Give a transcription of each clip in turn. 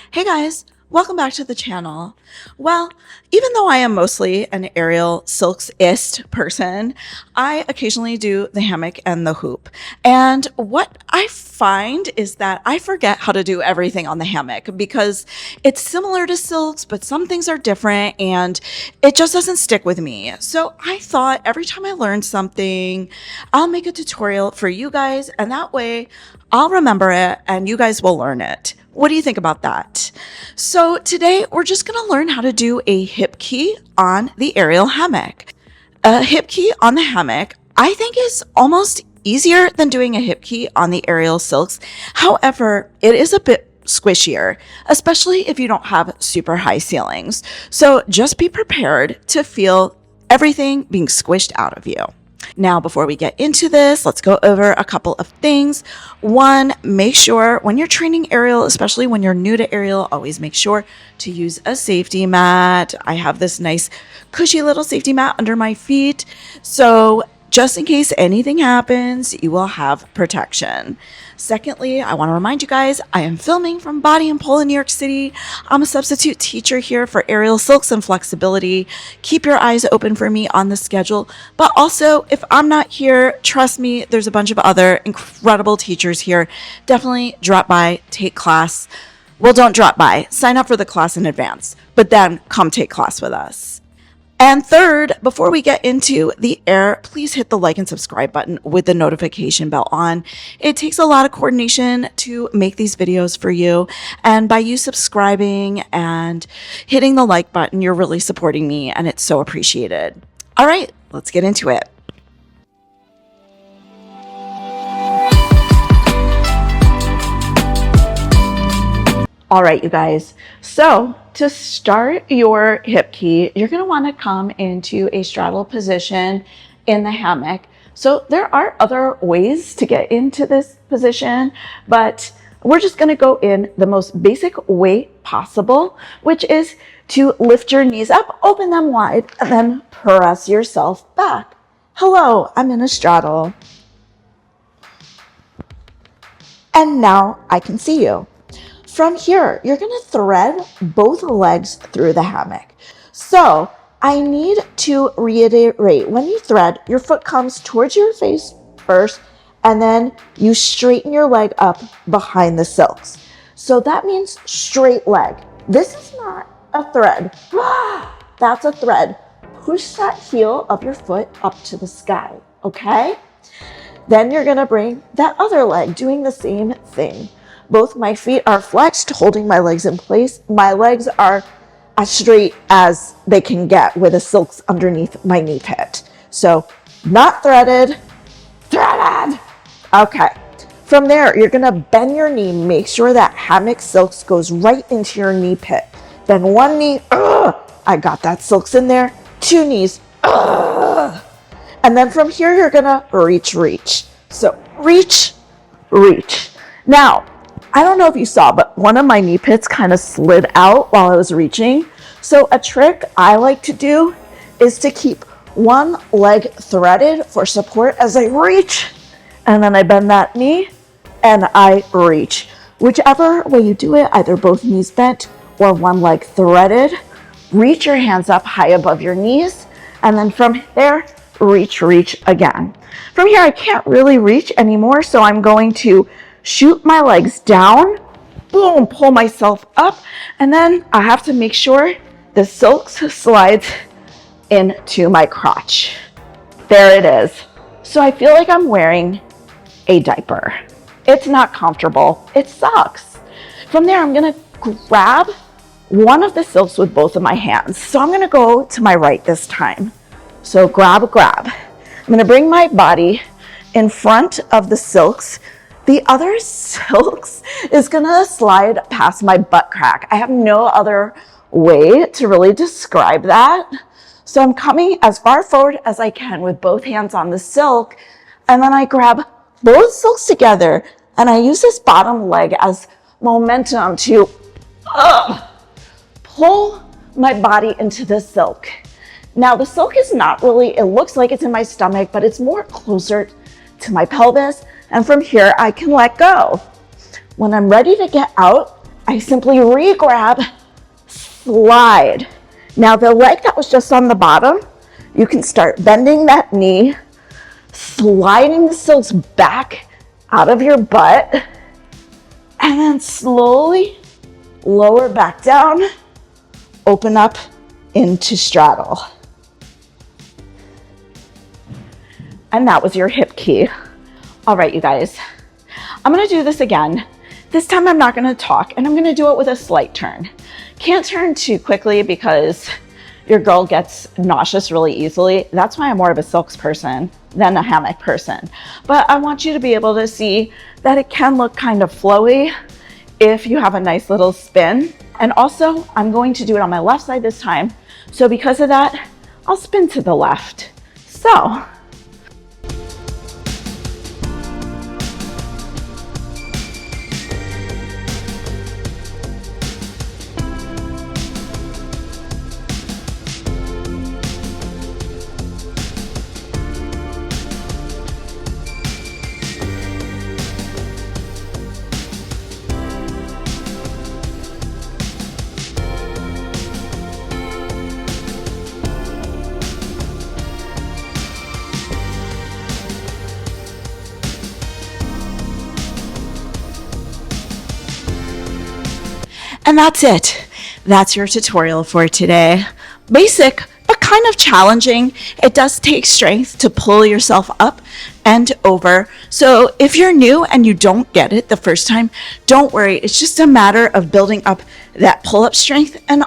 Hey guys, welcome back to the channel. Well, even though I am mostly an aerial silksist person, I occasionally do the hammock and the hoop. And what I find is that I forget how to do everything on the hammock because it's similar to silks, but some things are different and it just doesn't stick with me. So I thought every time I learn something, I'll make a tutorial for you guys, and that way I'll remember it and you guys will learn it. What do you think about that? So today we're just going to learn how to do a hip key on the aerial hammock. A hip key on the hammock, I think, is almost easier than doing a hip key on the aerial silks. However, it is a bit squishier, especially if you don't have super high ceilings. So just be prepared to feel everything being squished out of you. Now, before we get into this, let's go over a couple of things. One, make sure when you're training aerial, especially when you're new to aerial, always make sure to use a safety mat. I have this nice cushy little safety mat under my feet. So just in case anything happens, you will have protection. Secondly, I want to remind you guys, I am filming from Body and Pole in New York City. I'm a substitute teacher here for Aerial Silks and Flexibility. Keep your eyes open for me on the schedule. But also, if I'm not here, trust me, there's a bunch of other incredible teachers here. Definitely drop by, take class. Well, don't drop by. Sign up for the class in advance, but then come take class with us. And third, before we get into the air, please hit the like and subscribe button with the notification bell on. It takes a lot of coordination to make these videos for you. And by you subscribing and hitting the like button, you're really supporting me, and it's so appreciated. All right, let's get into it. All right, you guys. So to start your hip key, you're going to want to come into a straddle position in the hammock. So there are other ways to get into this position, but we're just going to go in the most basic way possible, which is to lift your knees up, open them wide, and then press yourself back. Hello, I'm in a straddle. And now I can see you. From here, you're going to thread both legs through the hammock. So I need to reiterate, when you thread, your foot comes towards your face first, and then you straighten your leg up behind the silks. So that means straight leg. This is not a thread. That's a thread. Push that heel of your foot up to the sky, okay? Then you're going to bring that other leg, doing the same thing. Both my feet are flexed, holding my legs in place. My legs are as straight as they can get with the silks underneath my knee pit. So not threaded, threaded. Okay. From there, you're gonna bend your knee. Make sure that hammock silks goes right into your knee pit. Then one knee, I got that silks in there. Two knees, and then from here, you're gonna reach. So reach. Now, I don't know if you saw, but one of my knee pits kind of slid out while I was reaching. So a trick I like to do is to keep one leg threaded for support as I reach, and then I bend that knee and I reach. Whichever way you do it, either both knees bent or one leg threaded, reach your hands up high above your knees, and then from there, reach again. From here, I can't really reach anymore, so I'm going to shoot my legs down, boom, pull myself up, and then I have to make sure the silks slides into my crotch. There it is. So I feel like I'm wearing a diaper. It's not comfortable. It sucks. From there, I'm gonna grab one of the silks with both of my hands. So I'm gonna go to my right this time. So grab. I'm gonna bring my body in front of the silks. The other silks is gonna slide past my butt crack. I have no other way to really describe that. So I'm coming as far forward as I can with both hands on the silk, and then I grab both silks together, and I use this bottom leg as momentum to pull my body into the silk. Now the silk is not really, it looks like it's in my stomach, but it's more closer to my pelvis. And from here, I can let go. When I'm ready to get out, I simply re-grab, slide. Now the leg that was just on the bottom, you can start bending that knee, sliding the silks back out of your butt, and then slowly lower back down, open up into straddle. And that was your hip key. All right, you guys, I'm gonna do this again. This time I'm not gonna talk, and I'm gonna do it with a slight turn. Can't turn too quickly because your girl gets nauseous really easily. That's why I'm more of a silks person than a hammock person. But I want you to be able to see that it can look kind of flowy if you have a nice little spin. And also, I'm going to do it on my left side this time. So because of that, I'll spin to the left. So, and that's it. That's your tutorial for today. Basic, but kind of challenging. It does take strength to pull yourself up and over. So if you're new and you don't get it the first time, don't worry. It's just a matter of building up that pull-up strength and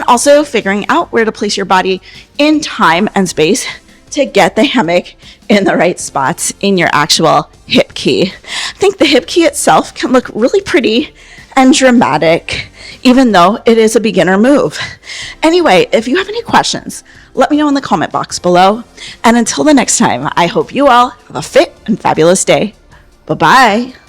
also figuring out where to place your body in time and space to get the hammock in the right spots in your actual hip key. I think the hip key itself can look really pretty and dramatic, even though it is a beginner move. Anyway, if you have any questions, let me know in the comment box below. And until the next time, I hope you all have a fit and fabulous day. Bye-bye.